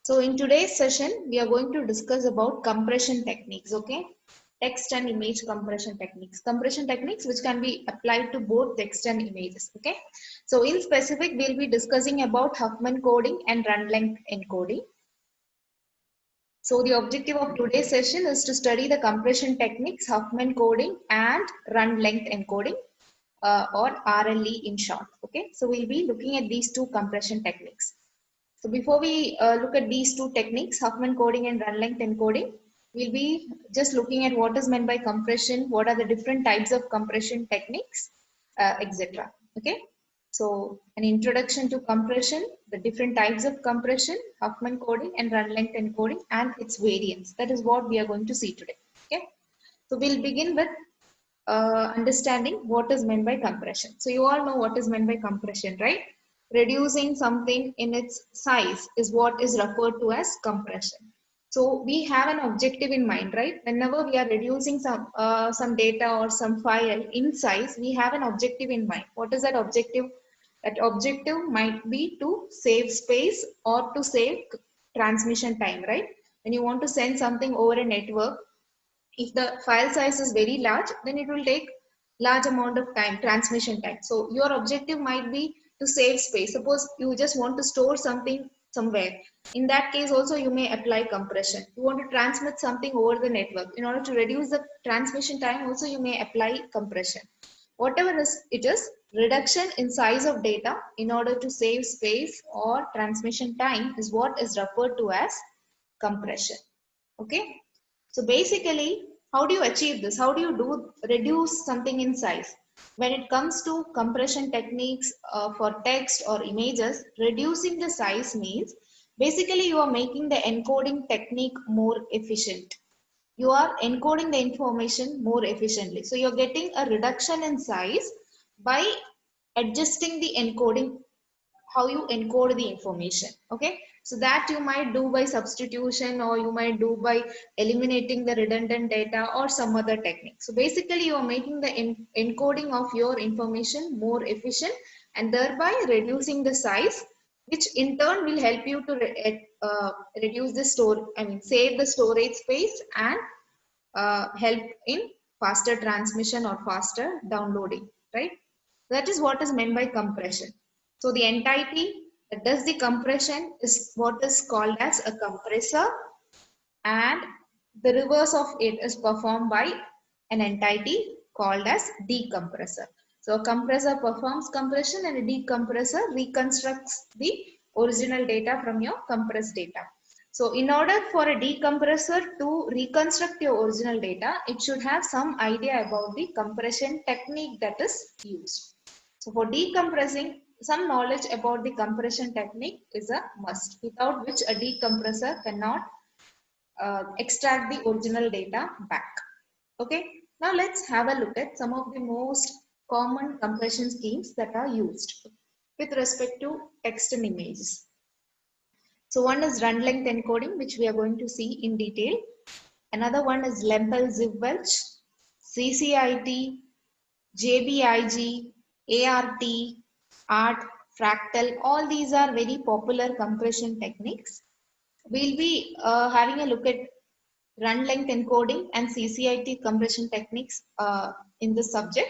So in today's session, we are going to discuss about compression techniques, okay? Text and image compression techniques. Compression techniques which can be applied to both text and images, okay? So in specific, we'll be discussing about Huffman coding and run length encoding. So the objective of today's session is to study the compression techniques, Huffman coding and run length encoding or RLE in short, okay? So we'll be looking at these two compression techniques. So before we look at these two techniques, Huffman coding and run length encoding, we'll be just looking at what is meant by compression, what are the different types of compression techniques, etc. Okay. So an introduction to compression, the different types of compression, Huffman coding and run length encoding and its variants. That is what we are going to see today. Okay. So we'll begin with understanding what is meant by compression. So you all know what is meant by compression, right? Reducing something in its size is what is referred to as compression. So we have an objective in mind, right? Whenever we are reducing some data or some file in size, we have an objective in mind. What is that objective? That objective might be to save space or to save transmission time, right? When you want to send something over a network, if the file size is very large, then it will take large amount of time, transmission time. So your objective might be to save space. Suppose you just want to store something somewhere. In that case also you may apply compression. You want to transmit something over the network. In order to reduce the transmission time also you may apply compression. Whatever it is, reduction in size of data in order to save space or transmission time is what is referred to as compression. Okay. So basically, how do you achieve this? How do you reduce something in size? When it comes to compression techniques for text or images, reducing the size means basically you are making the encoding technique more efficient. You are encoding the information more efficiently. So you're getting a reduction in size by adjusting the encoding, how you encode the information. Okay, so that you might do by substitution or you might do by eliminating the redundant data or some other technique. So basically you are making the encoding of your information more efficient and thereby reducing the size, which in turn will help you to reduce the save the storage space and help in faster transmission or faster downloading, right? That is what is meant by compression. So the entity that does the compression is what is called as a compressor, and the reverse of it is performed by an entity called as decompressor. So a compressor performs compression and a decompressor reconstructs the original data from your compressed data. So in order for a decompressor to reconstruct your original data, it should have some idea about the compression technique that is used. So for decompressing, some knowledge about the compression technique is a must, without which a decompressor cannot extract the original data back. Okay, now let's have a look at some of the most common compression schemes that are used with respect to text and images. So one is run length encoding, which we are going to see in detail. Another one is Lempel-Zipwelch, CCIT, JBIG, ART, ART, Fractal. All these are very popular compression techniques. We'll be having a look at run length encoding and CCIT compression techniques in this subject.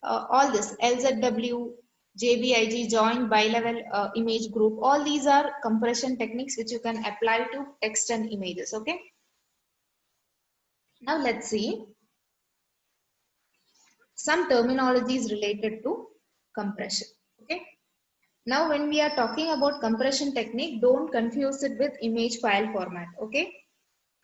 All this, LZW, JBIG, joint bilevel image group, all these are compression techniques which you can apply to text and images. Okay. Now let's see some terminologies related to compression. Okay. Now when we are talking about compression technique, don't confuse it with image file format. Okay.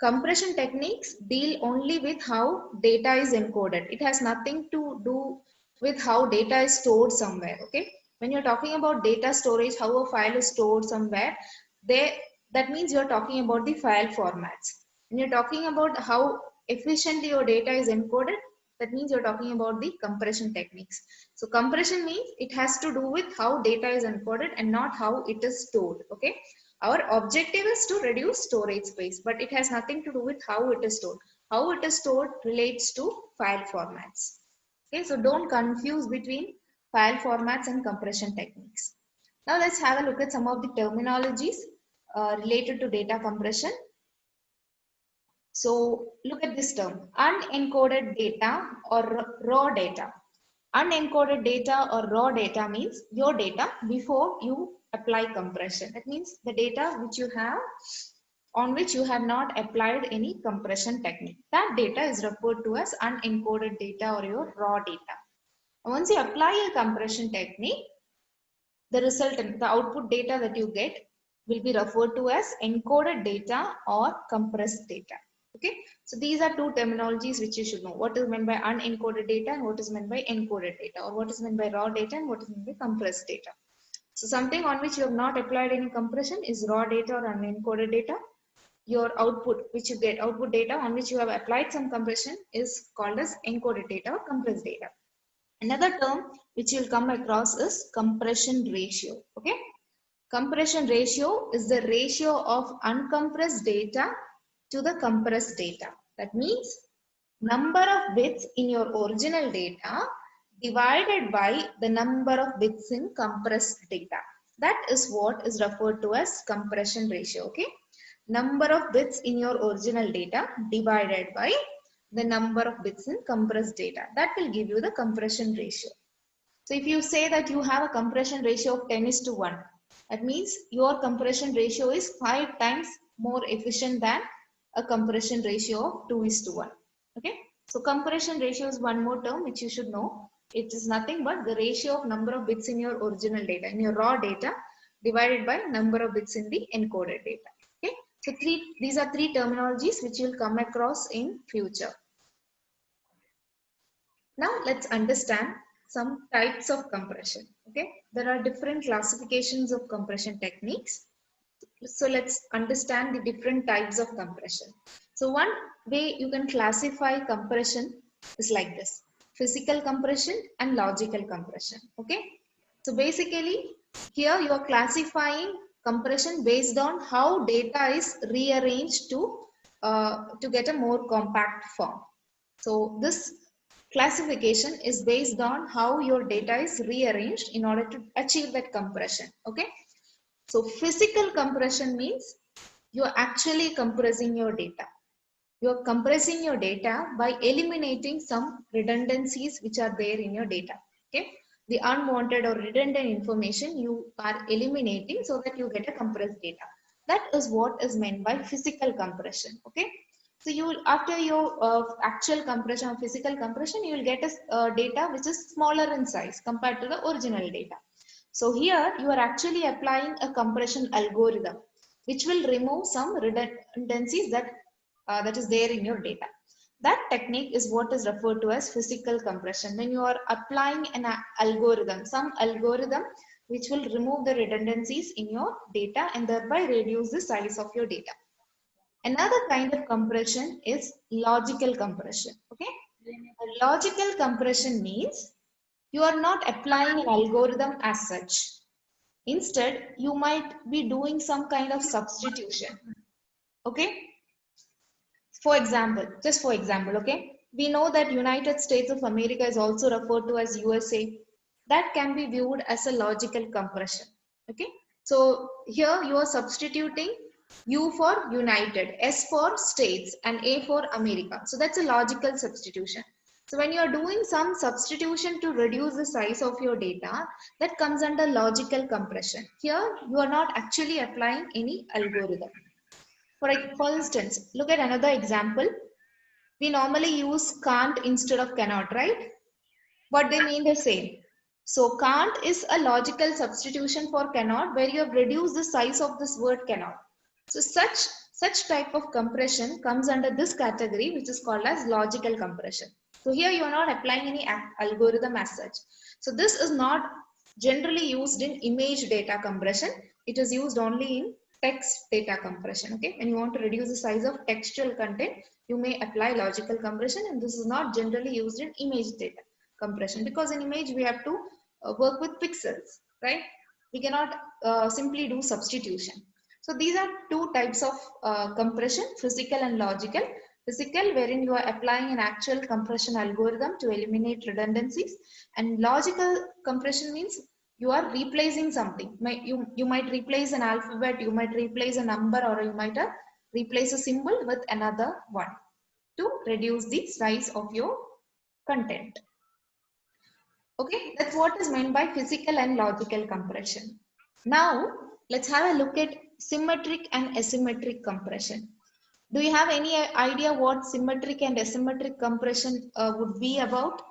Compression techniques deal only with how data is encoded. It has nothing to do with how data is stored somewhere. Okay. When you're talking about data storage, how a file is stored somewhere, that means you're talking about the file formats. When you're talking about how efficiently your data is encoded, that means you're talking about the compression techniques. So compression means it has to do with how data is encoded and not how it is stored. Okay. Our objective is to reduce storage space, but it has nothing to do with how it is stored. How it is stored relates to file formats. Okay, so don't confuse between file formats and compression techniques. Now let's have a look at some of the terminologies related to data compression. So look at this term, unencoded data or raw data. Unencoded data or raw data means your data before you apply compression. That means the data which you have on which you have not applied any compression technique. That data is referred to as unencoded data or your raw data. Once you apply a compression technique, the result and the output data that you get will be referred to as encoded data or compressed data. Okay, so these are two terminologies which you should know. What is meant by unencoded data and what is meant by encoded data, or what is meant by raw data and what is meant by compressed data. So something on which you have not applied any compression is raw data or unencoded data. Your output which you get, output data on which you have applied some compression, is called as encoded data or compressed data. Another term which you'll come across is compression ratio. Okay, compression ratio is the ratio of uncompressed data to the compressed data. That means number of bits in your original data divided by the number of bits in compressed data. That is what is referred to as compression ratio. Okay, number of bits in your original data divided by the number of bits in compressed data. That will give you the compression ratio. So if you say that you have a compression ratio of 10:1, that means your compression ratio is 5 times more efficient than a compression ratio of 2:1. Okay, so compression ratio is one more term which you should know. It is nothing but the ratio of number of bits in your original data, in your raw data, divided by number of bits in the encoded data. Okay, so these are three terminologies which you will come across in future. Now let's understand some types of compression. Okay, there are different classifications of compression techniques. So let's understand the different types of compression. So one way you can classify compression is like this: physical compression and logical compression. Okay, so basically here you are classifying compression based on how data is rearranged to get a more compact form. So this classification is based on how your data is rearranged in order to achieve that compression. Okay, so physical compression means you are actually compressing your data. You are compressing your data by eliminating some redundancies which are there in your data. Okay, the unwanted or redundant information you are eliminating so that you get a compressed data. That is what is meant by physical compression. Okay, so you will, after your actual compression or physical compression, you will get a data which is smaller in size compared to the original data. So here you are actually applying a compression algorithm which will remove some redundancies that is there in your data. That technique is what is referred to as physical compression. When you are applying an algorithm, some algorithm which will remove the redundancies in your data and thereby reduce the size of your data. Another kind of compression is logical compression. Okay, logical compression means you are not applying an algorithm as such. Instead, you might be doing some kind of substitution. Okay, for example, just for example, okay, we know that United States of America is also referred to as USA. That can be viewed as a logical compression. Okay, so here you are substituting U for United, S for States, and A for America. So that's a logical substitution. So when you are doing some substitution to reduce the size of your data, that comes under logical compression. Here you are not actually applying any algorithm. For instance, look at another example. We normally use can't instead of cannot, right? But they mean the same. So can't is a logical substitution for cannot, where you have reduced the size of this word cannot. So such type of compression comes under this category, which is called as logical compression. So here you are not applying any algorithm as such. So this is not generally used in image data compression. It is used only in text data compression. Okay, when you want to reduce the size of textual content, you may apply logical compression, and this is not generally used in image data compression, because in image we have to work with pixels, right? We cannot simply do substitution. So these are two types of compression: physical and logical. Physical, wherein you are applying an actual compression algorithm to eliminate redundancies, and logical compression means You are replacing something. You might replace an alphabet, you might replace a number, or you might replace a symbol with another one to reduce the size of your content. Okay, that's what is meant by physical and logical compression. Now, let's have a look at symmetric and asymmetric compression. Do you have any idea what symmetric and asymmetric compression would be about?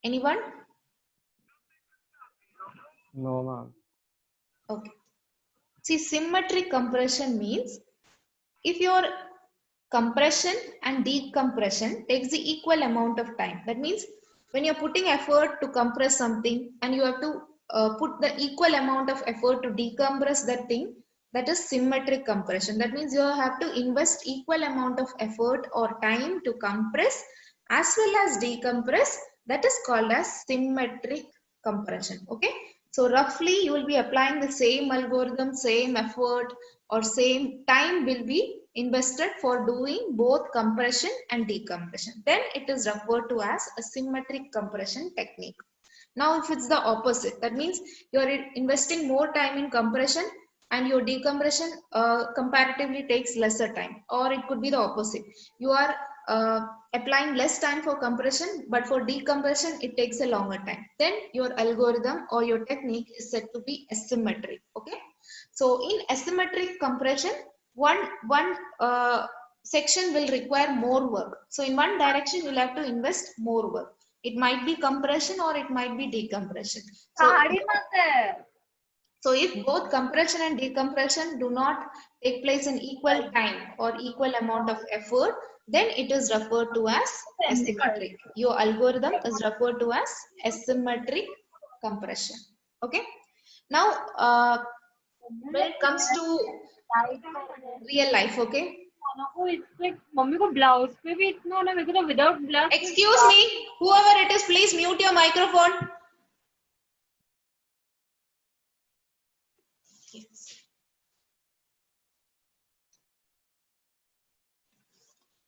Anyone? No, ma'am. Okay. See, symmetric compression means if your compression and decompression takes the equal amount of time. That means when you're putting effort to compress something and you have to put the equal amount of effort to decompress that thing, that is symmetric compression. That means you have to invest equal amount of effort or time to compress as well as decompress. That is called as symmetric compression. Okay. So roughly you will be applying the same algorithm, same effort or same time will be invested for doing both compression and decompression. Then it is referred to as a symmetric compression technique. Now if it's the opposite, that means you are investing more time in compression and your decompression comparatively takes lesser time, or it could be the opposite. You are applying less time for compression, but for decompression it takes a longer time. Then your algorithm or your technique is said to be asymmetric. Okay. So in asymmetric compression, one section will require more work. So in one direction you'll have to invest more work. It might be compression or it might be decompression. So if both compression and decompression do not take place in equal time or equal amount of effort, then it is referred to as asymmetric. Your algorithm is referred to as asymmetric compression. Okay. Now, when it comes to real life, okay. Mummy को blouse पे भी इतना होना, मेरे को तो without blouse. Excuse me, whoever it is, please mute your microphone. Yes.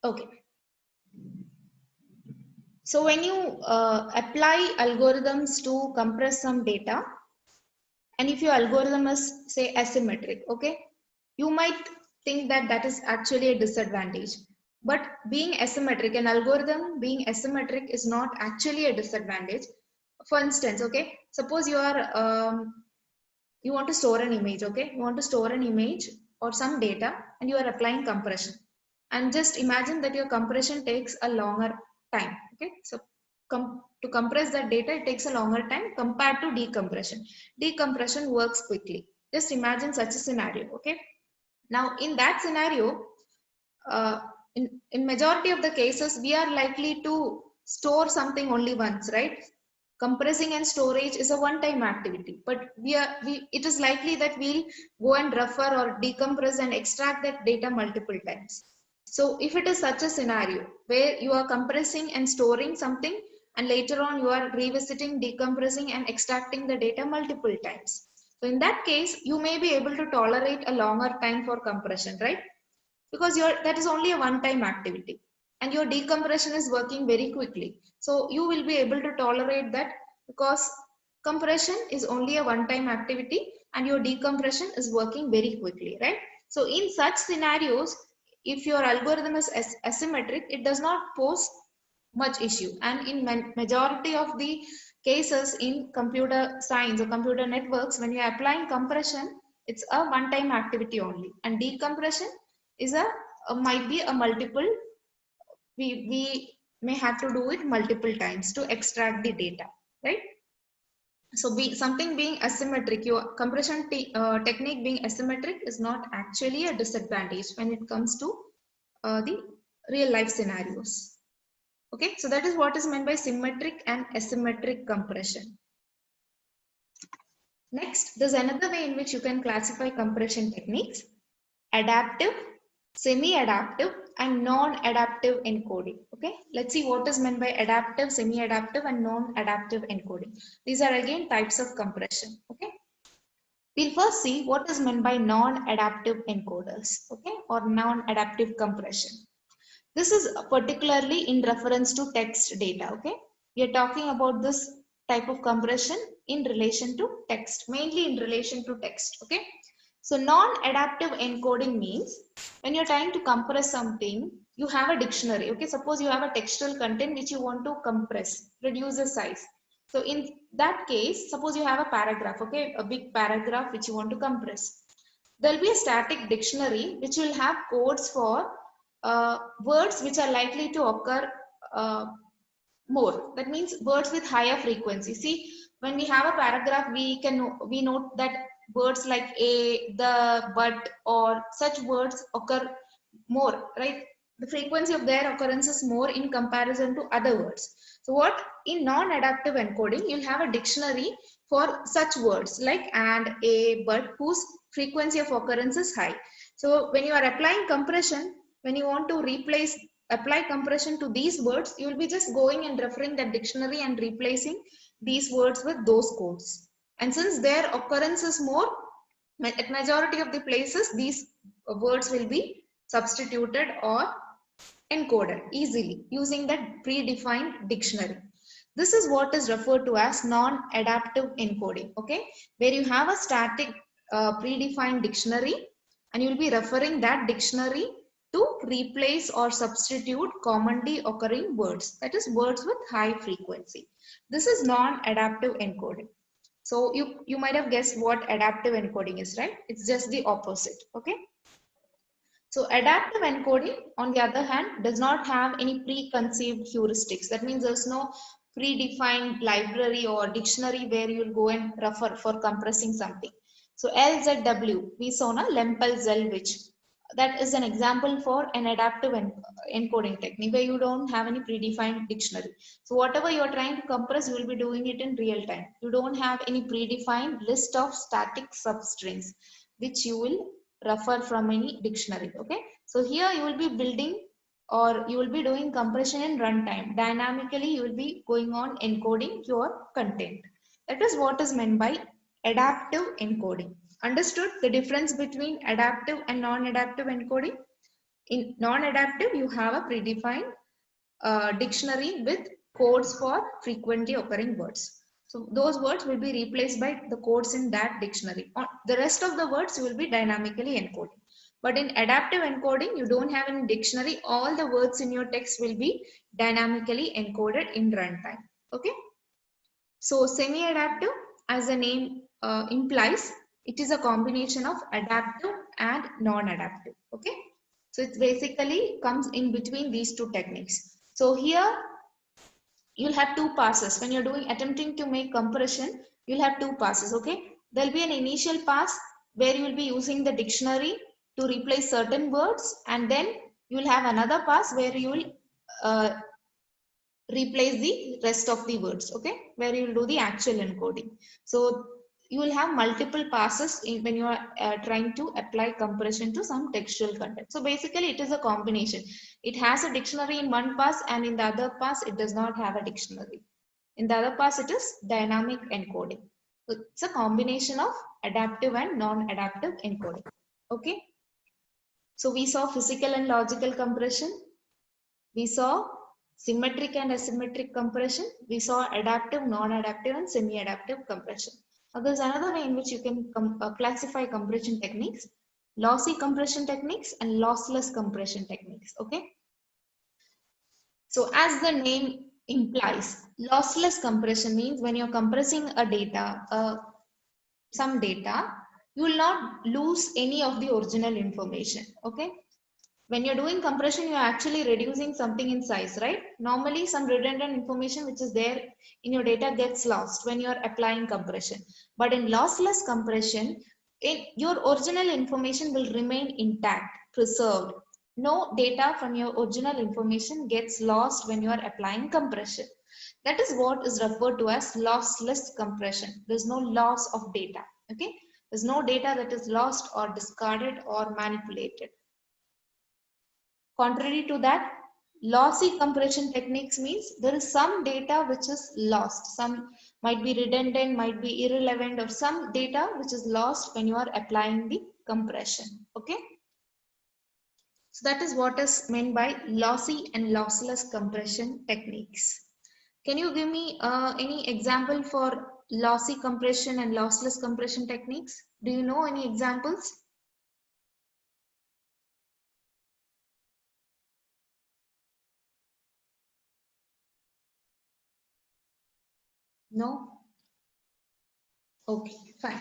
Okay. So when you apply algorithms to compress some data, and if your algorithm is say asymmetric, okay, you might think that that is actually a disadvantage. But being asymmetric, an algorithm being asymmetric is not actually a disadvantage. For instance, okay, suppose you are you want to store an image, okay, you want to store an image or some data and you are applying compression, and just imagine that your compression takes a longer time. Okay, so to compress that data it takes a longer time compared to decompression. Decompression works quickly. Just imagine such a scenario. Okay, now in that scenario, in majority of the cases we are likely to store something only once, right? Compressing and storage is a one-time activity, but it is likely that we'll go and refer or decompress and extract that data multiple times. So if it is such a scenario where you are compressing and storing something and later on you are revisiting, decompressing and extracting the data multiple times, so in that case you may be able to tolerate a longer time for compression, right? Because that is only a one-time activity and your decompression is working very quickly. So you will be able to tolerate that because compression is only a one-time activity and your decompression is working very quickly, right? So in such scenarios, if your algorithm is asymmetric, it does not pose much issue. And in majority of the cases in computer science or computer networks, when you are applying compression, it's a one-time activity only, and decompression is a might be a multiple. We may have to do it multiple times to extract the data, right? So something being asymmetric, your compression technique being asymmetric is not actually a disadvantage when it comes to the real life scenarios. Okay, so that is what is meant by symmetric and asymmetric compression. Next, there's another way in which you can classify compression techniques: adaptive, semi-adaptive and non-adaptive encoding. Okay, let's see what is meant by adaptive, semi-adaptive and non-adaptive encoding. These are again types of compression. Okay, we'll first see what is meant by non-adaptive encoders, okay, or non-adaptive compression. This is particularly in reference to text data. Okay, we are talking about this type of compression in relation to text, mainly in relation to text. Okay. So non-adaptive encoding means when you're trying to compress something, you have a dictionary. Okay. Suppose you have a textual content which you want to compress, reduce the size. So in that case, suppose you have a paragraph, okay, a big paragraph which you want to compress. There'll be a static dictionary which will have codes for words which are likely to occur more. That means words with higher frequency. See, when we have a paragraph, we note that words like a, the, but, or such words occur more, right? The frequency of their occurrence is more in comparison to other words. So what in non-adaptive encoding, you'll have a dictionary for such words like and, a, but, whose frequency of occurrence is high. So when you are applying compression, when you want to apply compression to these words, you will be just going and referring that dictionary and replacing these words with those codes. And since their occurrence is more, at majority of the places, these words will be substituted or encoded easily using that predefined dictionary. This is what is referred to as non-adaptive encoding, okay, where you have a static predefined dictionary and you will be referring that dictionary to replace or substitute commonly occurring words, that is words with high frequency. This is non-adaptive encoding. So you might have guessed what adaptive encoding is, right? It's just the opposite, okay? So adaptive encoding, on the other hand, does not have any preconceived heuristics. That means there's no predefined library or dictionary where you'll go and refer for compressing something. So LZW, we saw na Lempel-Zellwich. That is an example for an adaptive encoding technique where you don't have any predefined dictionary. So whatever you're trying to compress, you will be doing it in real time. You don't have any predefined list of static substrings which you will refer from any dictionary. Okay, so here you will be building or you will be doing compression in runtime. Dynamically you will be going on encoding your content. That is what is meant by adaptive encoding. Understood the difference between adaptive and non-adaptive encoding? In non-adaptive, you have a predefined dictionary with codes for frequently occurring words. So those words will be replaced by the codes in that dictionary. The rest of the words will be dynamically encoded. But in adaptive encoding, you don't have any dictionary. All the words in your text will be dynamically encoded in runtime. Okay. So semi-adaptive, as the name implies, it is a combination of adaptive and non-adaptive. Okay. So it basically comes in between these two techniques. So here you'll have two passes. When you're attempting to make compression, you'll have two passes. Okay. There'll be an initial pass where you will be using the dictionary to replace certain words, and then you will have another pass where you will replace the rest of the words, okay, where you will do the actual encoding. So you will have multiple passes when you are trying to apply compression to some textual content. So basically it is a combination. It has a dictionary in one pass, and in the other pass it does not have a dictionary. In the other pass it is dynamic encoding. So it's a combination of adaptive and non-adaptive encoding. Okay. So we saw physical and logical compression. We saw symmetric and asymmetric compression. We saw adaptive, non-adaptive, and semi-adaptive compression. Now, there's another way in which you can classify compression techniques: lossy compression techniques and lossless compression techniques. Okay. So, as the name implies, lossless compression means when you're compressing a data, some data, you will not lose any of the original information. Okay. When you're doing compression, you're actually reducing something in size, right? Normally, some redundant information which is there in your data gets lost when you're applying compression. But in lossless compression, your original information will remain intact, preserved. No data from your original information gets lost when you are applying compression. That is what is referred to as lossless compression. There's no loss of data. Okay? There's no data that is lost or discarded or manipulated. Contrary to that, lossy compression techniques means there is some data which is lost. Some might be redundant, might be irrelevant, or some data which is lost when you are applying the compression. Okay. So that is what is meant by lossy and lossless compression techniques. Can you give me any example for lossy compression and lossless compression techniques? Do you know any examples? No? Okay, fine.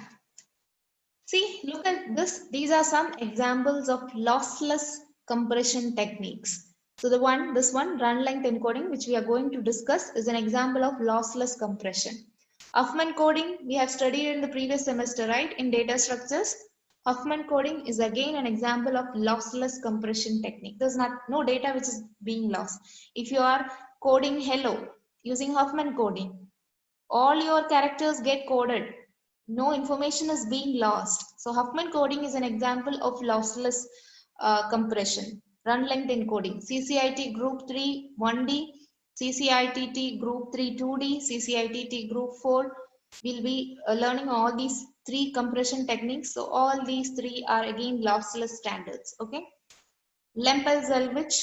See, look at this. These are some examples of lossless compression techniques. So this one, run length encoding, which we are going to discuss, is an example of lossless compression. Huffman coding, we have studied in the previous semester, right? In data structures. Huffman coding is again an example of lossless compression technique. There's no data which is being lost. If you are coding hello using Huffman coding, all your characters get coded. No information is being lost. So Huffman coding is an example of lossless compression. Run length encoding. CCIT group 3 1D, CCITT group 3 2D, CCITT group 4 will be learning all these three compression techniques. So all these three are again lossless standards. Okay. Lempel-Zellwich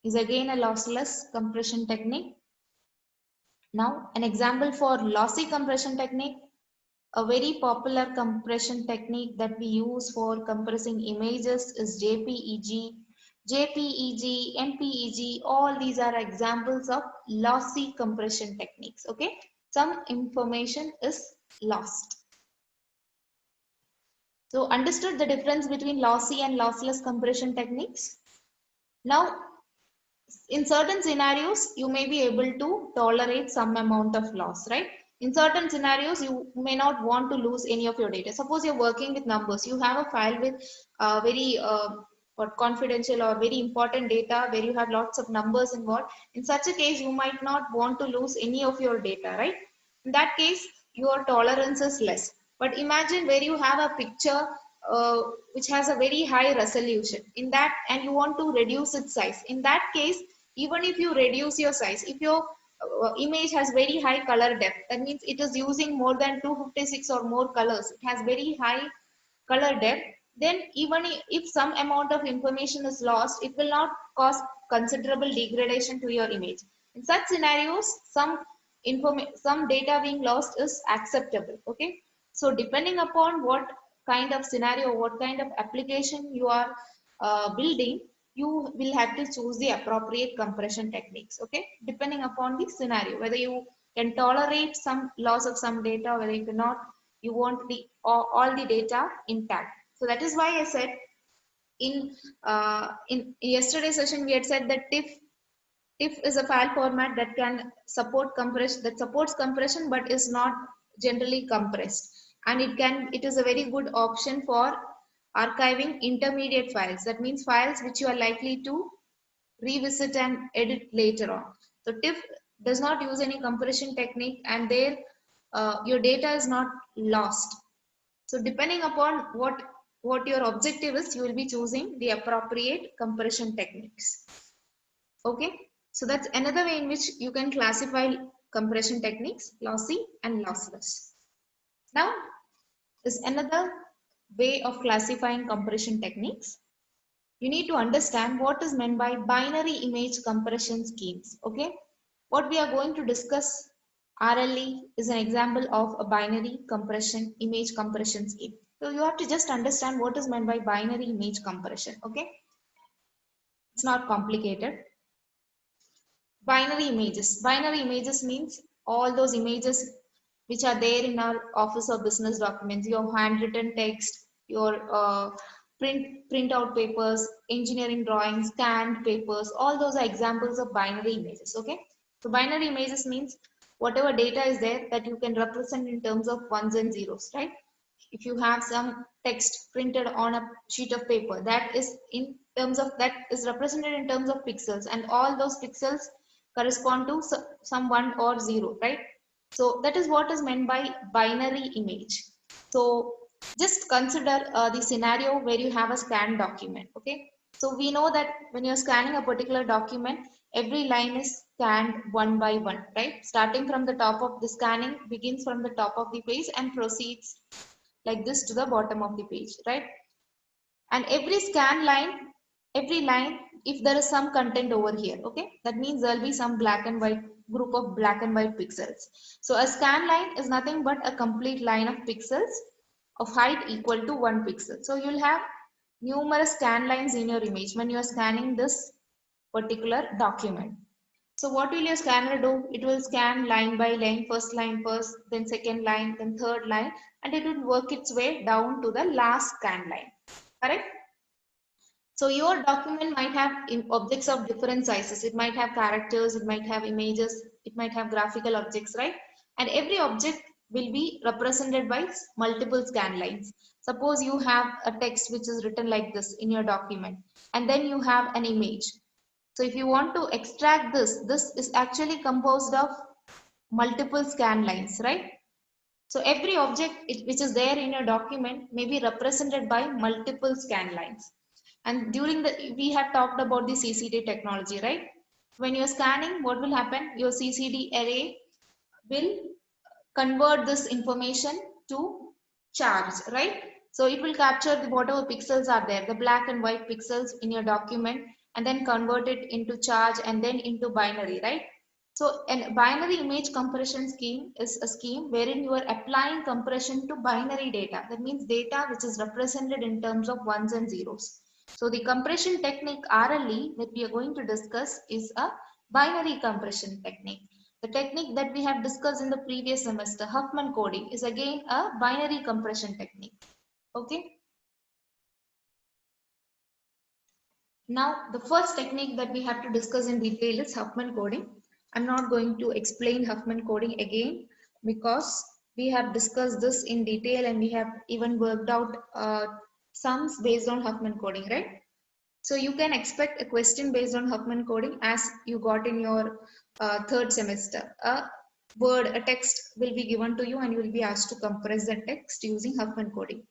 is again a lossless compression technique. Now, an example for lossy compression technique, a very popular compression technique that we use for compressing images is JPEG. JPEG, MPEG, all these are examples of lossy compression techniques. Okay, some information is lost. So, understood the difference between lossy and lossless compression techniques? Now, in certain scenarios, you may be able to tolerate some amount of loss, right? In certain scenarios, you may not want to lose any of your data. Suppose you're working with numbers, you have a file with very confidential or very important data where you have lots of numbers involved. In such a case, you might not want to lose any of your data, right? In that case, your tolerance is less. But imagine where you have a picture uh, which has a very high resolution in that, and you want to reduce its size. In that case, even if you reduce your size, if your image has very high color depth, that means it is using more than 256 or more colors, it has very high color depth, then even if some amount of information is lost, it will not cause considerable degradation to your image. In such scenarios, some data being lost is acceptable. Okay, so depending upon what kind of scenario, what kind of application you are building, you will have to choose the appropriate compression techniques. Okay, depending upon the scenario, whether you can tolerate some loss of some data, whether you cannot, you want the all the data intact. So that is why I said in yesterday's session we had said that TIFF is a file format that can support compression, that supports compression but is not generally compressed, and it is a very good option for archiving intermediate files. That means files which you are likely to revisit and edit later on. So TIFF does not use any compression technique, and there your data is not lost. So depending upon what your objective is, you will be choosing the appropriate compression techniques. Okay, so that's another way in which you can classify compression techniques, lossy and lossless. Now is another way of classifying compression techniques. You need to understand what is meant by binary image compression schemes. Okay, what we are going to discuss, RLE, is an example of a binary compression image compression scheme. So you have to just understand what is meant by binary image compression. Okay, it's not complicated. Binary images means all those images which are there in our office or business documents, your handwritten text, your print out papers, engineering drawings, scanned papers, all those are examples of binary images. Okay, so binary images means whatever data is there that you can represent in terms of ones and zeros, right? If you have some text printed on a sheet of paper, that is in terms of, that is represented in terms of pixels, and all those pixels correspond to some 1 or 0, right? So that is what is meant by binary image. So just consider the scenario where you have a scanned document. Okay, so we know that when you're scanning a particular document, every line is scanned one by one, right? Starting from the top of the scanning begins from the top of the page and proceeds like this to the bottom of the page, right? And every line, if there is some content over here, okay, that means there'll be some black and white group of black and white pixels. So a scan line is nothing but a complete line of pixels of height equal to 1 pixel. So you'll have numerous scan lines in your image when you are scanning this particular document. So what will your scanner do? It will scan line by line, first line first, then second line, then third line, and it will work its way down to the last scan line. Correct? So your document might have objects of different sizes. It might have characters, it might have images, it might have graphical objects, right? And every object will be represented by multiple scan lines. Suppose you have a text which is written like this in your document, and then you have an image. So if you want to extract this, this is actually composed of multiple scan lines, right? So every object which is there in your document may be represented by multiple scan lines. And during we have talked about the CCD technology, right? When you're scanning, what will happen? Your CCD array will convert this information to charge, right? So it will capture whatever pixels are there, the black and white pixels in your document, and then convert it into charge and then into binary, right? So a binary image compression scheme is a scheme wherein you are applying compression to binary data. That means data which is represented in terms of ones and zeros. So the compression technique RLE that we are going to discuss is a binary compression technique. The technique that we have discussed in the previous semester, Huffman coding, is again a binary compression technique. Okay. Now, the first technique that we have to discuss in detail is Huffman coding. I'm not going to explain Huffman coding again because we have discussed this in detail and we have even worked out sums based on Huffman coding, right? So you can expect a question based on Huffman coding as you got in your third semester. A word, a text will be given to you and you will be asked to compress the text using Huffman coding.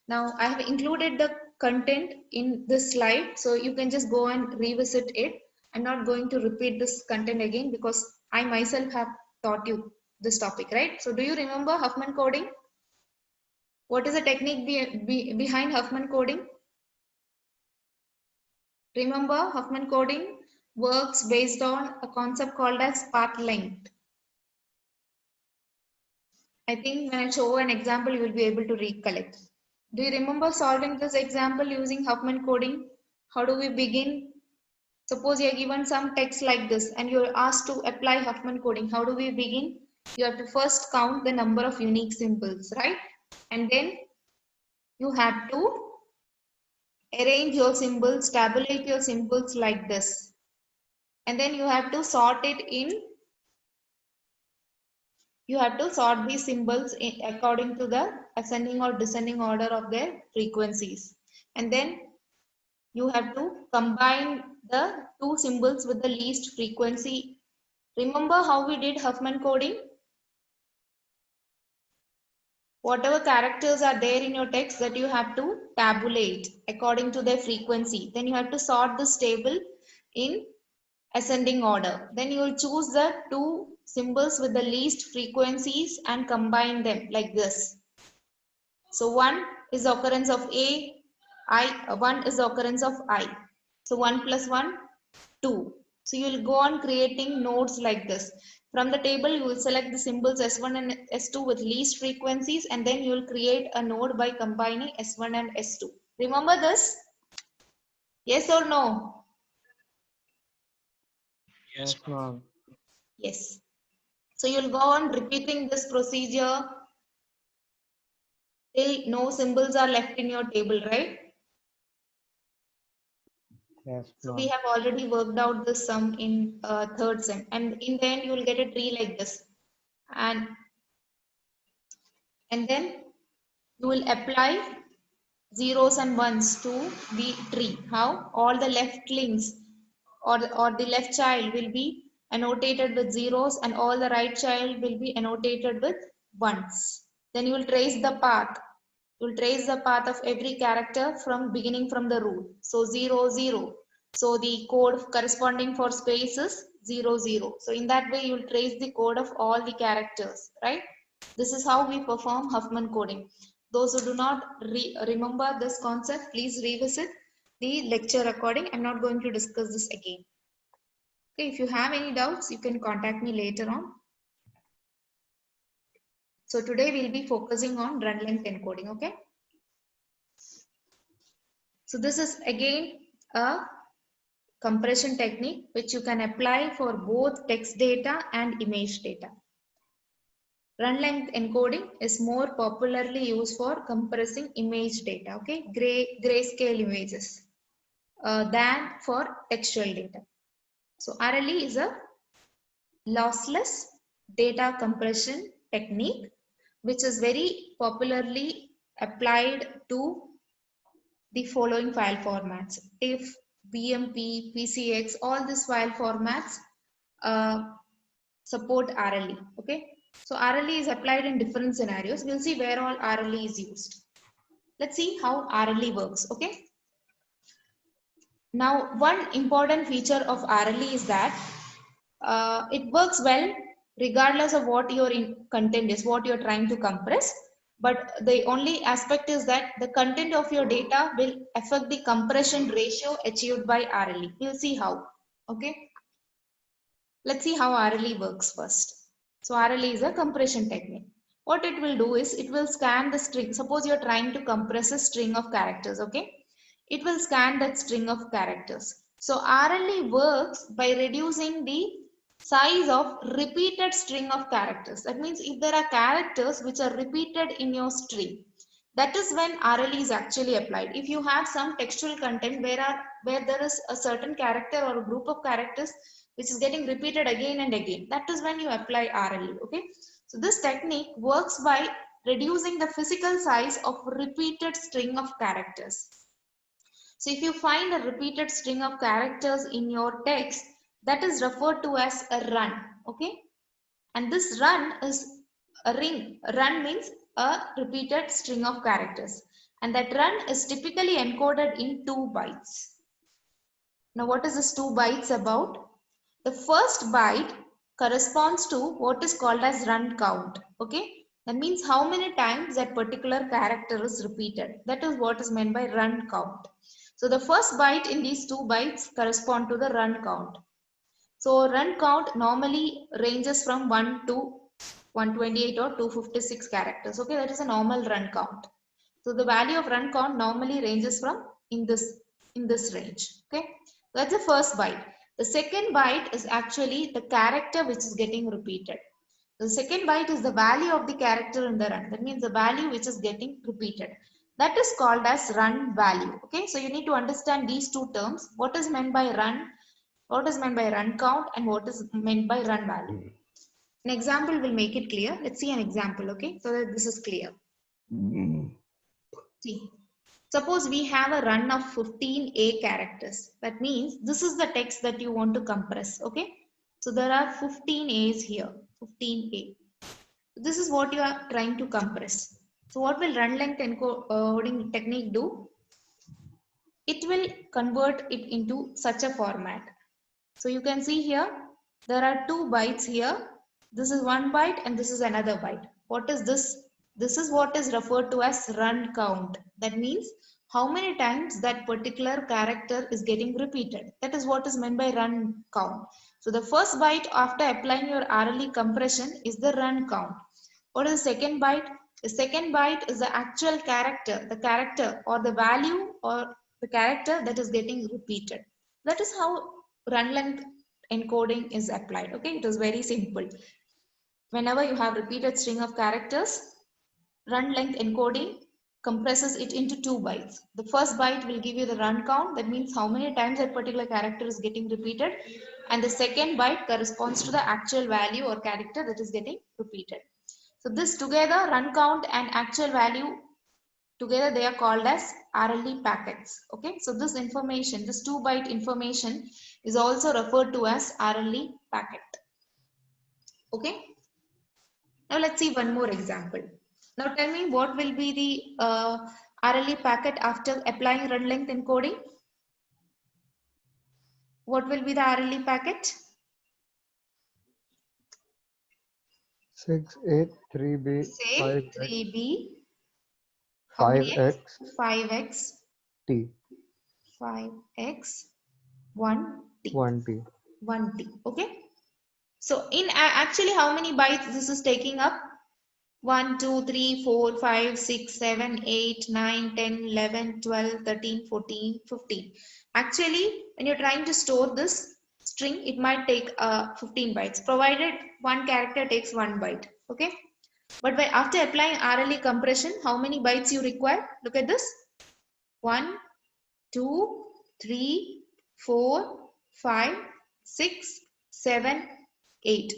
Now I have included the content in this slide, so you can just go and revisit it. I'm not going to repeat this content again because I myself have taught you this topic, right? So do you remember Huffman coding? What is the technique behind Huffman coding? Remember, Huffman coding works based on a concept called as path length. I think when I show an example, you will be able to recollect. Do you remember solving this example using Huffman coding? How do we begin? Suppose you are given some text like this and you are asked to apply Huffman coding. How do we begin? You have to first count the number of unique symbols, right? And then you have to arrange your symbols, tabulate your symbols like this. And then you have to sort it in. You have to sort these symbols according to the ascending or descending order of their frequencies. And then you have to combine the two symbols with the least frequency. Remember how we did Huffman coding? Whatever characters are there in your text that you have to tabulate according to their frequency. Then you have to sort this table in ascending order. Then you will choose the two symbols with the least frequencies and combine them like this. So 1 is the occurrence of A, 1 is the occurrence of I. So 1 plus 1, 2. So you will go on creating nodes like this. From the table, you will select the symbols S1 and S2 with least frequencies, and then you will create a node by combining S1 and S2. Remember this? Yes or no? Yes, ma'am. Yes. So you'll go on repeating this procedure till no symbols are left in your table, right? Yes, So ma'am. we have already worked out the sum in third sem, and in the end you will get a tree like this, and then you will apply zeros and ones to the tree. How? All the left links or the left child will be annotated with zeros and all the right child will be annotated with ones. Then you will trace the path. You will trace the path of every character from beginning from the root. So 0, 0. So the code corresponding for space is 0, 0. So in that way you will trace the code of all the characters, right? This is how we perform Huffman coding. Those who do not remember this concept, please revisit the lecture recording. I'm not going to discuss this again. Okay, if you have any doubts, you can contact me later on. So today we'll be focusing on run length encoding, okay? So this is again a compression technique which you can apply for both text data and image data. Run length encoding is more popularly used for compressing image data, okay, grayscale images than for textual data. So RLE is a lossless data compression technique which is very popularly applied to the following file formats: TIFF, BMP, PCX, all these file formats support RLE. Okay, so RLE is applied in different scenarios. We'll see where all RLE is used. Let's see how RLE works. Okay, now one important feature of RLE is that it works well regardless of what your content is, what you're trying to compress. But the only aspect is that the content of your data will affect the compression ratio achieved by RLE. We'll see how. Okay. Let's see how RLE works first. So RLE is a compression technique. What it will do is it will scan the string. Suppose you're trying to compress a string of characters. Okay. It will scan that string of characters. So RLE works by reducing the size of repeated string of characters. That means if there are characters which are repeated in your string, that is when RLE is actually applied. If you have some textual content where there is a certain character or a group of characters which is getting repeated again and again, that is when you apply RLE. Okay, so this technique works by reducing the physical size of repeated string of characters. So if you find a repeated string of characters in your text, that is referred to as a run. Okay, and this run is a ring. Run means a repeated string of characters, and that run is typically encoded in 2 bytes. Now what is this 2 bytes about? The first byte corresponds to what is called as run count. Okay, that means how many times that particular character is repeated. That is what is meant by run count. So the first byte in these 2 bytes correspond to the run count. So run count normally ranges from 1 to 128 or 256 characters. Okay, that is a normal run count. So the value of run count normally ranges from in this range. Okay, that's the first byte. The second byte is actually the character which is getting repeated. The second byte is the value of the character in the run. That means the value which is getting repeated. That is called as run value. Okay, so you need to understand these two terms. What is meant by run? What is meant by run count and what is meant by run value? An example will make it clear. Let's see an example, okay, so that this is clear. See, suppose we have a run of 15A characters. That means this is the text that you want to compress, okay? So there are 15 A's here, 15A. This is what you are trying to compress. So what will run length encoding technique do? It will convert it into such a format. So you can see here, there are 2 bytes here. This is 1 byte and this is another byte. What is this? This is what is referred to as run count. That means how many times that particular character is getting repeated. That is what is meant by run count. So the first byte after applying your RLE compression is the run count. What is the second byte? The second byte is the actual character, the character or the value or the character that is getting repeated. That is how run length encoding is applied. Okay, it is very simple. Whenever you have repeated string of characters, run length encoding compresses it into 2 bytes. The first byte will give you the run count, that means how many times that particular character is getting repeated, and the second byte corresponds to the actual value or character that is getting repeated. So this together, run count and actual value together, they are called as RLE packets. Okay, so this information, this 2 byte information is also referred to as RLE packet. Okay, now let's see one more example. Now tell me what will be the RLE packet after applying run length encoding? What will be the RLE packet? 683B Say 3B 5X 5x T 5x 1t. 1T. 1t. Okay. So in actually, how many bytes this is taking up? 1, 2, 3, 4, 5, 6, 7, 8, 9, 10, 11, 12, 13, 14, 15. Actually, when you're trying to store this string, it might take 15 bytes, provided one character takes 1 byte. Okay. But after applying RLE compression, how many bytes you require? Look at this. 1, 2, 3, 4, 5, 6, 7, 8.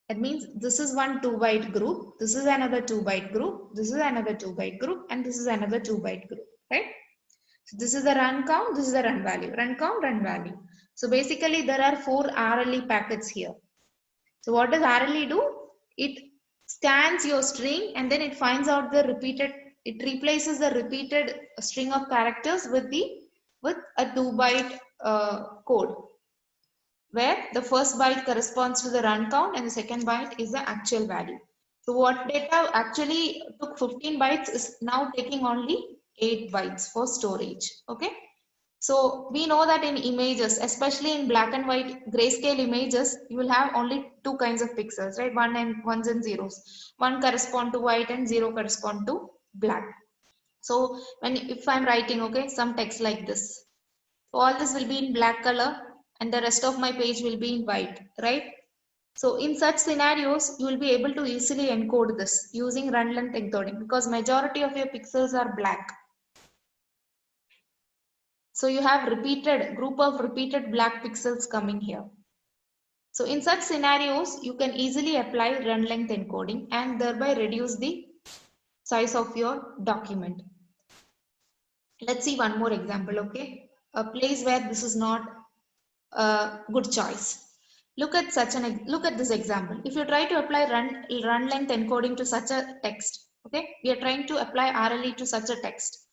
That means this is one 2-byte group, this is another 2-byte group, this is another 2-byte group, and this is another 2-byte group, right? So this is the run count, this is the run value, run count, run value. So basically there are 4 RLE packets here. So what does RLE do? It scans your string and then it finds out the repeated, it replaces the repeated string of characters with a 2-byte code, where the first byte corresponds to the run count and the second byte is the actual value. So what data actually took 15 bytes is now taking only 8 bytes for storage. Okay. So we know that in images, especially in black and white grayscale images, you will have only 2 kinds of pixels, right? Ones and zeros. 1 correspond to white and 0 correspond to black. So if I'm writing, okay, some text like this, so all this will be in black color and the rest of my page will be in white, right? So in such scenarios, you will be able to easily encode this using run length encoding because majority of your pixels are black. So you have group of repeated black pixels coming here. So in such scenarios, you can easily apply run length encoding and thereby reduce the size of your document. Let's see one more example, okay? A place where this is not a good choice. Look at this example. If you try to apply run length encoding to such a text, okay? We are trying to apply RLE to such a text.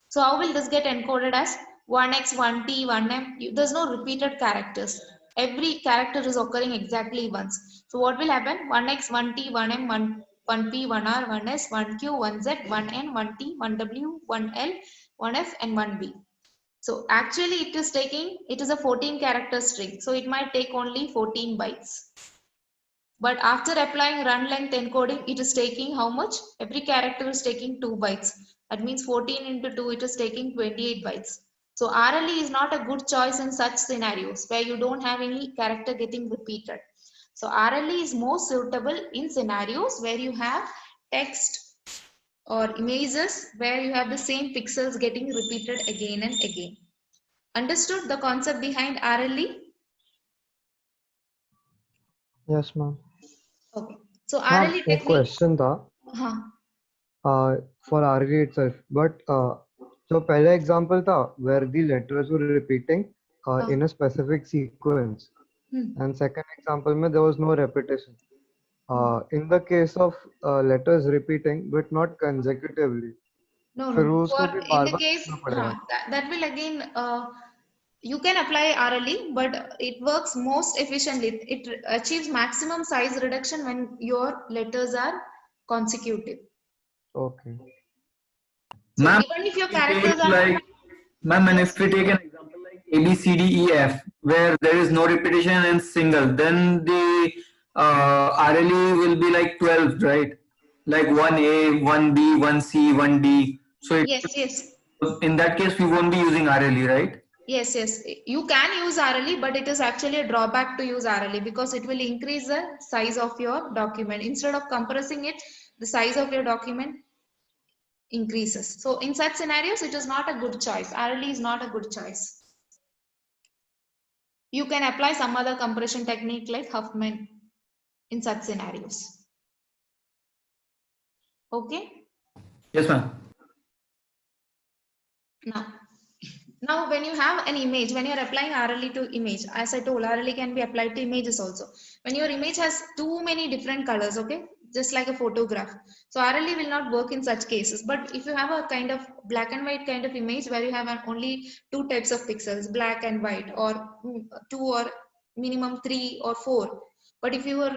So how will this get encoded as 1x, 1t, 1m? There's no repeated characters. Every character is occurring exactly once. So what will happen? 1x, 1t, 1m, 1p, 1r, 1s, 1q, 1z, 1n, 1t, 1w, 1l, 1f, and 1b. So actually it is a 14 character string. So it might take only 14 bytes. But after applying run length encoding, it is taking how much? Every character is taking 2 bytes. That means 14 into 2, it is taking 28 bytes. So RLE is not a good choice in such scenarios where you don't have any character getting repeated. So RLE is more suitable in scenarios where you have text or images where you have the same pixels getting repeated again and again. Understood the concept behind RLE? Yes, ma'am. Okay. So Ma'am, RLE एक techniques. question था for RLE itself, but so पहला example था where the letters were repeating in a specific sequence, and second example में there was no repetition. In the case of letters repeating but not consecutively, No, फिर no. उसको For भी in bar the bar case, करना पड़ेगा. that will again, you can apply RLE, but it works most efficiently. It achieves maximum size reduction when your letters are consecutive. Okay. So Ma'am, even if your if we take characters are not, ma'am, and yes, if we take an example like A, B, C, D, E, F, where there is no repetition and single, then the RLE will be like 12, right? Like 1A, 1B, 1C, 1D. So yes. in that case, we won't be using RLE, right? Yes. You can use RLE, but it is actually a drawback to use RLE because it will increase the size of your document. Instead of compressing it, the size of your document increases. So in such scenarios, it is not a good choice. RLE is not a good choice. You can apply some other compression technique like Huffman in such scenarios. Okay. Yes, ma'am. Now when you have an image, when you're applying RLE to image, as I told, RLE can be applied to images also. When your image has too many different colors, okay, just like a photograph. So RLE will not work in such cases. But if you have a kind of black and white kind of image where you have only 2 types of pixels, black and white, or 2 or minimum 3 or 4. But if your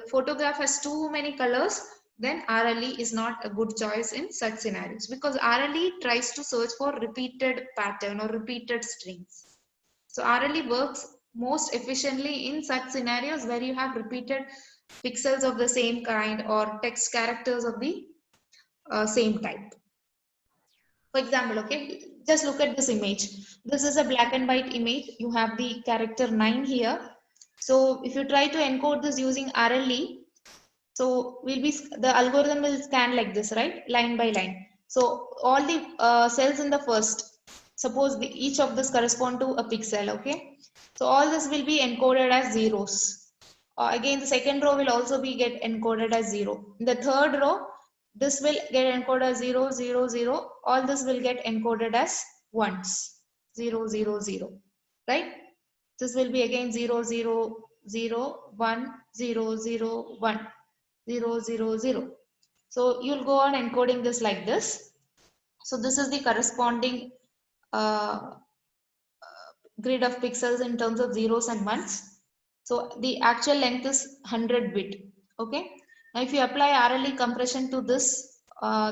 photograph has too many colors, then RLE is not a good choice in such scenarios because RLE tries to search for repeated pattern or repeated strings. So RLE works most efficiently in such scenarios where you have repeated pixels of the same kind or text characters of the same type. For example, okay, just look at this image. This is a black and white image. You have the character 9 here. So if you try to encode this using RLE, so the algorithm will scan like this, right? Line by line. So all the cells in the first, suppose each of this correspond to a pixel, okay? So all this will be encoded as zeros. Again, the second row will also be get encoded as 0. In the third row, this will get encoded as 0, 0, 0. All this will get encoded as ones, 0, 0, 0, right? This will be again 0, 0, 0, 1, 0, 0, 1, 0, 0, 0. So you'll go on encoding this like this. So this is the corresponding grid of pixels in terms of zeros and ones. So the actual length is 100 bit. Okay. Now if you apply RLE compression to this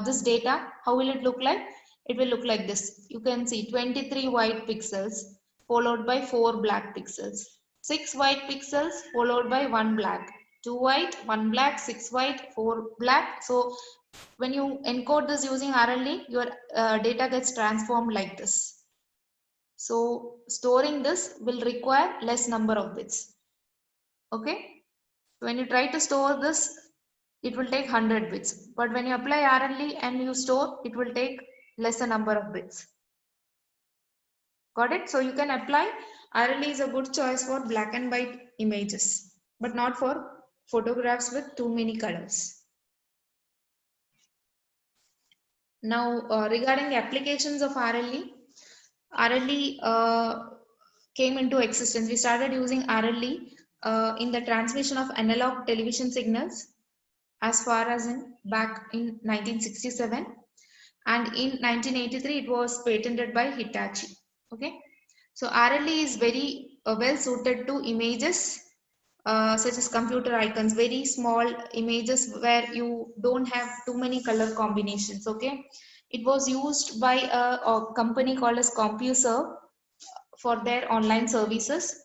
this data, how will it look like? It will look like this. You can see 23 white pixels followed by 4 black pixels, 6 white pixels followed by 1 black, 2 white, 1 black, 6 white, 4 black. So when you encode this using RLE, your data gets transformed like this. So storing this will require less number of bits. Okay. When you try to store this, it will take 100 bits. But when you apply RLE and you store, it will take lesser number of bits. Got it? So you can apply RLE is a good choice for black and white images, but not for photographs with too many colors. Now regarding the applications of RLE, RLE came into existence. We started using RLE in the transmission of analog television signals as far as back in 1967, and in 1983 it was patented by Hitachi. Okay, so RLE is very well suited to images such as computer icons, very small images where you don't have too many color combinations. Okay, it was used by a company called as CompuServe for their online services.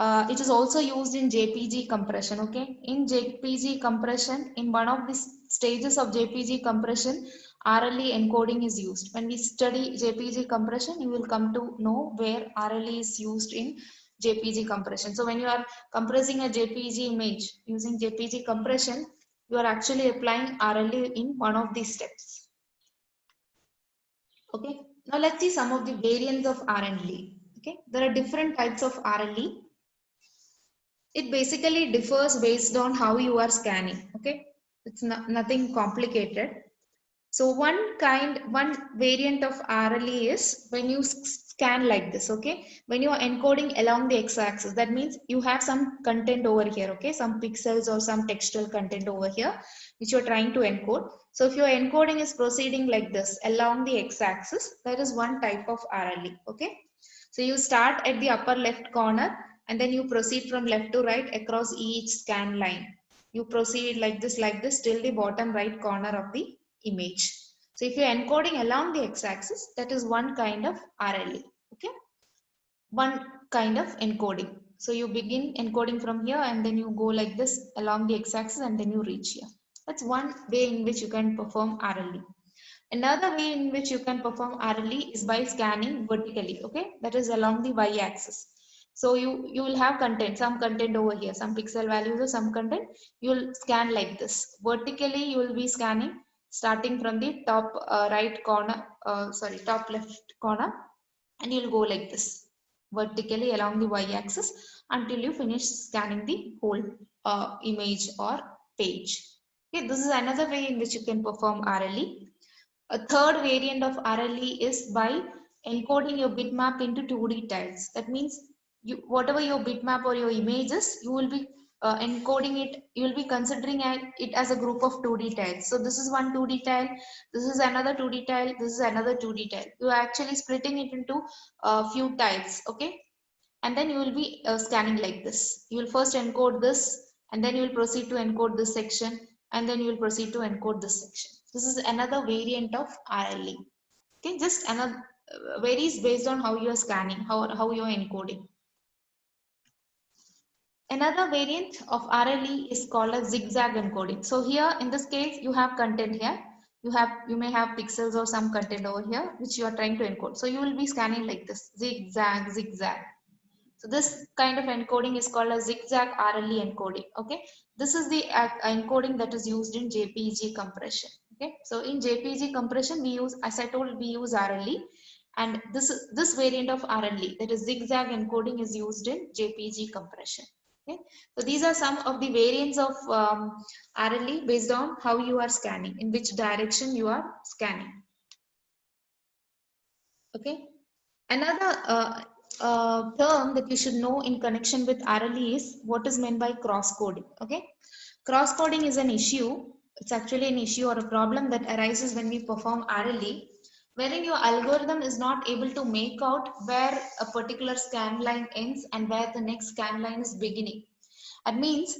It is also used in JPG compression. Okay, in JPG compression, in one of the stages of JPG compression, RLE encoding is used. When we study JPG compression, you will come to know where RLE is used in JPG compression. So when you are compressing a JPG image using JPG compression, you are actually applying RLE in one of these steps. Okay, now let's see some of the variants of RLE. Okay, there are different types of RLE. It basically differs based on how you are scanning. Okay, it's nothing complicated. So one variant of RLE is when you scan like this. Okay, when you are encoding along the x-axis, that means you have some content over here. Okay, some pixels or some textual content over here which you are trying to encode. So if your encoding is proceeding like this along the x-axis, that is one type of RLE. Okay, so you start at the upper left corner and then you proceed from left to right across each scan line. You proceed like this till the bottom right corner of the image. So if you're encoding along the x-axis, that is one kind of RLE. Okay, one kind of encoding. So you begin encoding from here and then you go like this along the x-axis and then you reach here. That's one way in which you can perform RLE. Another way in which you can perform RLE is by scanning vertically. Okay, that is along the y-axis. So you will have content, some content over here, some pixel values or some content. You will scan like this. Vertically, you will be scanning starting from the top right corner, top left corner, and you'll go like this vertically along the y-axis until you finish scanning the whole image or page. Okay, this is another way in which you can perform RLE. A third variant of RLE is by encoding your bitmap into 2D tiles. That means whatever your bitmap or your images, you will be encoding it, you will be considering it as a group of 2D tiles. So this is one 2D tile, this is another 2D tile, this is another 2D tile. You are actually splitting it into a few tiles. Okay, and then you will be scanning like this. You will first encode this and then you will proceed to encode this section and then you will proceed to encode this section. This is another variant of RLE. Okay, just another varies based on how you are scanning, how you are encoding. Another variant of RLE is called a zigzag encoding. So here in this case you have content here. You may have pixels or some content over here which you are trying to encode. So you will be scanning like this, zigzag, zigzag. So this kind of encoding is called a zigzag RLE encoding. Okay, this is the encoding that is used in JPEG compression. Okay, so in JPEG compression we use, as I told, we use RLE, and this variant of RLE, that is zigzag encoding, is used in JPEG compression. Okay, so these are some of the variants of RLE based on how you are scanning, in which direction you are scanning. Okay, another term that you should know in connection with RLE is what is meant by cross-coding. Okay, cross-coding is an issue. It's actually an issue or a problem that arises when we perform RLE, wherein your algorithm is not able to make out where a particular scan line ends and where the next scan line is beginning. That means,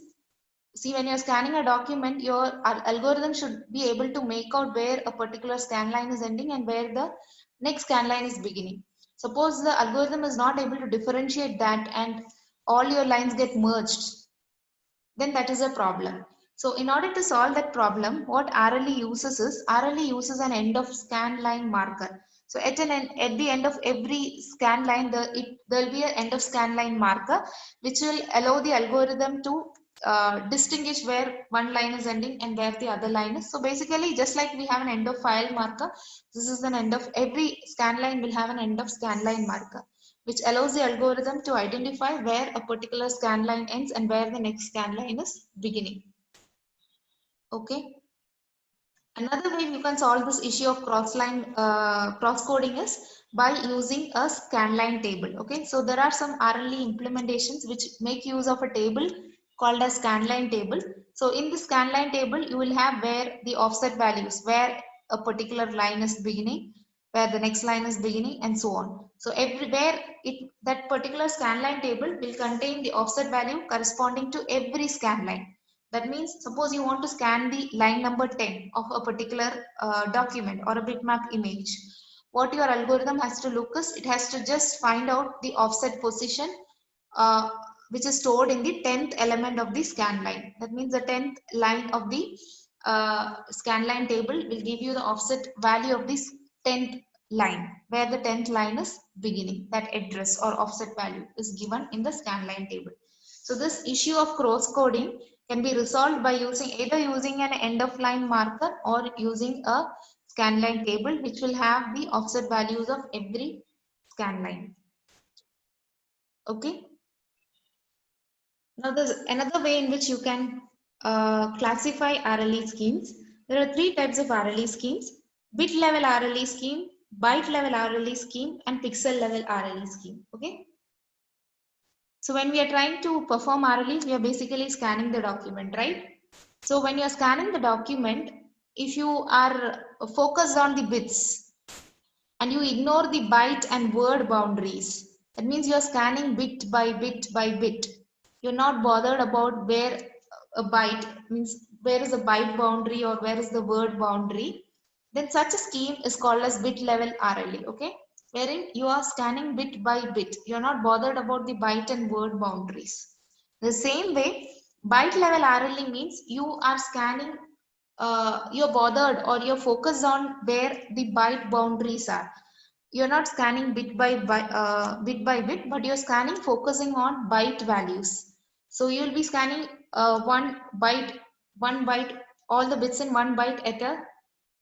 see, when you're scanning a document, your algorithm should be able to make out where a particular scan line is ending and where the next scan line is beginning. Suppose the algorithm is not able to differentiate that and all your lines get merged, then that is a problem. So in order to solve that problem, what RLE uses is, RLE uses an end of scan line marker. So at the end of every scan line, there will be an end of scan line marker, which will allow the algorithm to distinguish where one line is ending and where the other line is. So basically, just like we have an end of file marker, this is an end of, every scan line will have an end of scan line marker, which allows the algorithm to identify where a particular scan line ends and where the next scan line is beginning. Okay. Another way you can solve this issue of cross-coding is by using a scanline table. Okay, so there are some RLE implementations which make use of a table called a scanline table. So in the scanline table, you will have where the offset values, where a particular line is beginning, where the next line is beginning, and so on. So everywhere that particular scanline table will contain the offset value corresponding to every scan line. That means, suppose you want to scan the line number 10 of a particular document or a bitmap image. What your algorithm has to look is, it has to just find out the offset position which is stored in the 10th element of the scan line. That means the 10th line of the scan line table will give you the offset value of this 10th line, where the 10th line is beginning. That address or offset value is given in the scan line table. So this issue of cross coding can be resolved by either using an end of line marker or using a scan line table, which will have the offset values of every scan line. Okay. Now there's another way in which you can classify RLE schemes. There are three types of RLE schemes: bit level RLE scheme, byte level RLE scheme, and pixel level RLE scheme. Okay. So when we are trying to perform RLE, we are basically scanning the document, right? So when you are scanning the document, if you are focused on the bits and you ignore the byte and word boundaries, that means you are scanning bit by bit by bit. You're not bothered about where a byte means, where is the byte boundary or where is the word boundary, then such a scheme is called as bit level RLE. Okay, wherein you are scanning bit by bit. You're not bothered about the byte and word boundaries. The same way, byte level RLE means you are scanning, you're bothered or you're focused on where the byte boundaries are. You're not scanning bit by bit, but you're scanning focusing on byte values. So you'll be scanning one byte, all the bits in one byte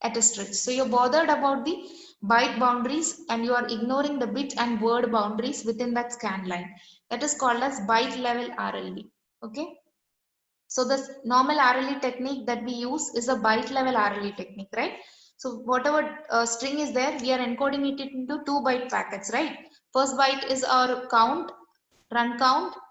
at a stretch. So you're bothered about the byte boundaries and you are ignoring the bit and word boundaries within that scan line. That is called as byte level RLE. Okay. So the normal RLE technique that we use is a byte level RLE technique, right? So whatever string is there, we are encoding it into 2 byte packets, right? First byte is our run count,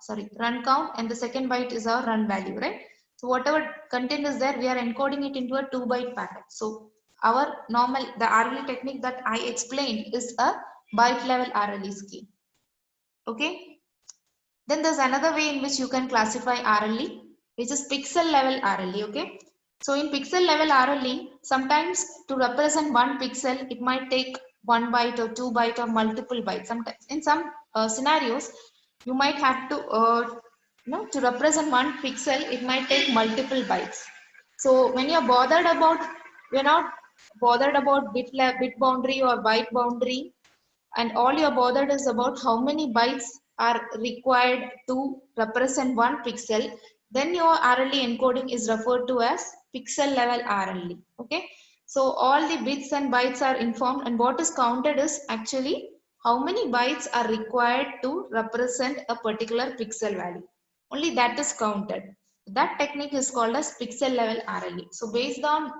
and the second byte is our run value, right? So whatever content is there, we are encoding it into a 2 byte packet. So our the RLE technique that I explained is a byte level RLE scheme. Okay. Then there's another way in which you can classify RLE, which is pixel level RLE. Okay. So in pixel level RLE, sometimes to represent one pixel, it might take 1 byte or 2 byte or multiple bytes. Sometimes in some scenarios, you might have to, to represent one pixel, it might take multiple bytes. So when you're bothered about, we're not bothered about bit boundary or byte boundary, and all you're bothered is about how many bytes are required to represent one pixel, then your RLE encoding is referred to as pixel level RLE. Okay, so all the bits and bytes are informed, and what is counted is actually how many bytes are required to represent a particular pixel value. Only that is counted. That technique is called as pixel level RLE. So based on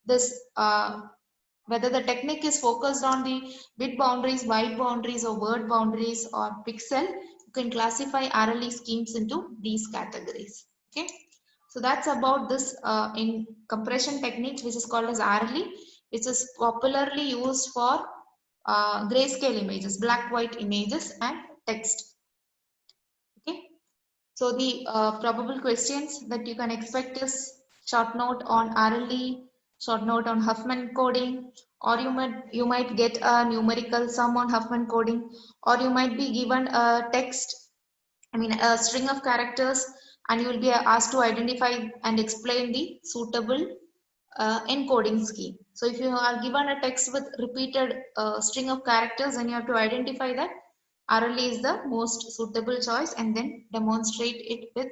this, whether the technique is focused on the bit boundaries, byte boundaries, or word boundaries, or pixel, you can classify RLE schemes into these categories. Okay, so that's about this in compression techniques, which is called as RLE, which is popularly used for grayscale images, black-white images, and text. Okay, so the probable questions that you can expect is short note on RLE, short note on Huffman coding, or you might get a numerical sum on Huffman coding, or you might be given a text, a string of characters, and you will be asked to identify and explain the suitable encoding scheme. So if you are given a text with repeated string of characters, then you have to identify that RLE is the most suitable choice, and then demonstrate it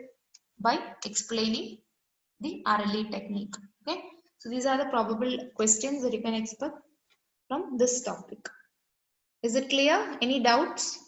by explaining the RLE technique. Okay, so these are the probable questions that you can expect from this topic. Is it clear? Any doubts?